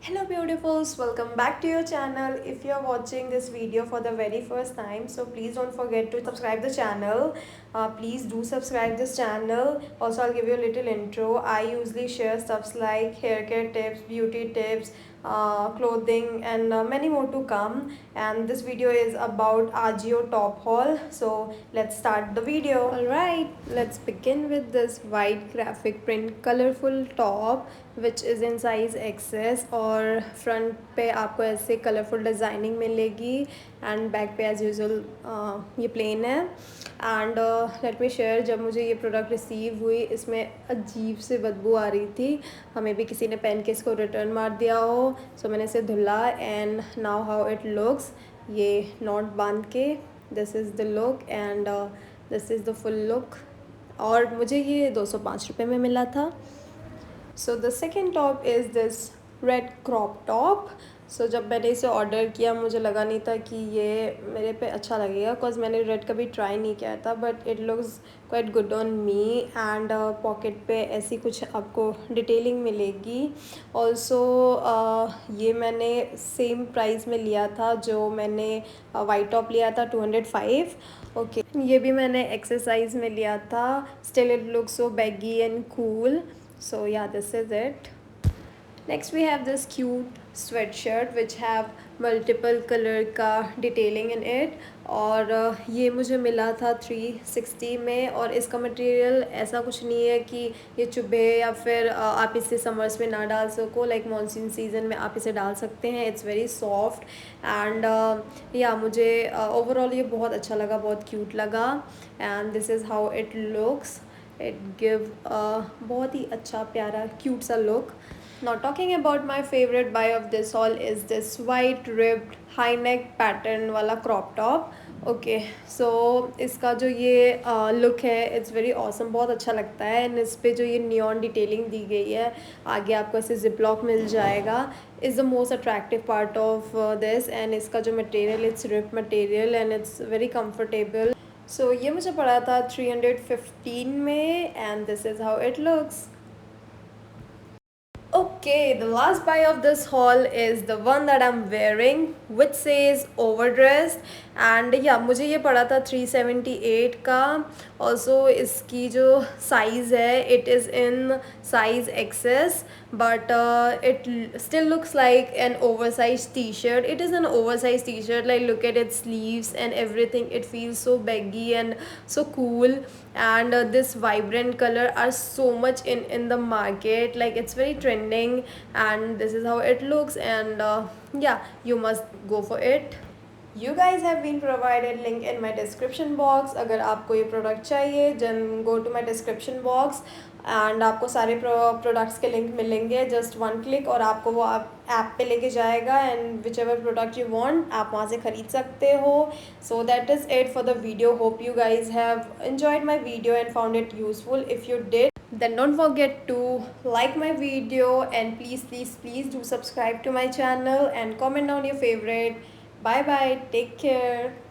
Hello beautifuls, welcome back to your channel. If you are watching this video for the very first time, so please don't forget to subscribe the channel. Please do subscribe this channel. Also, I'll give you a little intro. I usually share stuffs like hair care tips, beauty tips, clothing, and many more to come. And this video is about Ajio top haul. So let's start the video. Alright, let's begin with this white graphic print colorful top which is in size XS और front पे आपको ऐसे colourful designing मिलेगी and back पे as usual ये plane है and let me share जब मुझे ये प्रोडक्ट रिसीव हुई इसमें अजीब से बदबू आ रही थी हमें भी किसी ने पहन के इसको रिटर्न मार दिया हो सो मैंने इसे धुला and now how it looks ये नॉट बांध के this is the look and this is the full look और मुझे ये 205 रुपये में मिला था. So the second top is this red crop top. So जब मैंने इसे ऑर्डर किया मुझे लगा नहीं था कि ये मेरे पे अच्छा लगेगा बिकॉज मैंने रेड कभी ट्राई नहीं किया था but it looks quite good on me and pocket पे ऐसी कुछ आपको डिटेलिंग मिलेगी. ऑल्सो ये मैंने सेम प्राइस में लिया था जो मैंने वाइट टॉप लिया था 205. ओके ये भी मैंने एक्सरसाइज में लिया था. Still it looks so baggy and cool. So yeah, this is it. Next we have this cute sweatshirt which have multiple color का detailing in it और ये मुझे मिला था 360 में और इसका मटेरियल ऐसा कुछ नहीं है कि ये चुभे या फिर आप इसे समर्स में ना डाल सको. लाइक मानसून सीज़न में आप इसे डाल सकते हैं. इट्स वेरी सॉफ्ट एंड या मुझे ओवरऑल ये बहुत अच्छा लगा, बहुत क्यूट लगा and this is how it looks. It give बहुत ही अच्छा प्यारा क्यूट सा look. Now talking about my favourite bye of this all is this white ribbed high neck pattern वाला क्रॉप टॉप. ओके सो इसका जो ये look है it's very awesome, बहुत अच्छा लगता है. एंड इस पर जो ये नियॉन डिटेलिंग दी गई है आगे आपको ऐसे जिप-लॉक मिल जाएगा is the most attractive part of this. And इसका जो material it's rip material and it's very comfortable. So ये मुझे पड़ा था 315 में and this is how it looks. Okay, the last buy of this haul is the one that I'm wearing which says overdressed and yeah मुझे ये पड़ा था 378 का. Also इसकी जो size है it is in size XS but it still looks like an oversized t-shirt. It is an oversized t-shirt. Like look at its sleeves and everything. It feels so baggy and so cool and this vibrant color are so much in the market. Like it's very trending and this is how it looks and yeah you must go for it. You guys have been provided link in my description box. अगर आपको ये product चाहिए then go to my description box and आपको सारे products के link मिलेंगे just one click और आपको वो ऐप पे लेके जाएगा and which ever product you want आप वहाँ से ख़रीद सकते हो. So that is it for the video. Hope you guys have enjoyed my video and found it useful. If you did then don't forget to like my video and please do subscribe to my channel and comment down your favorite. Bye bye, take care.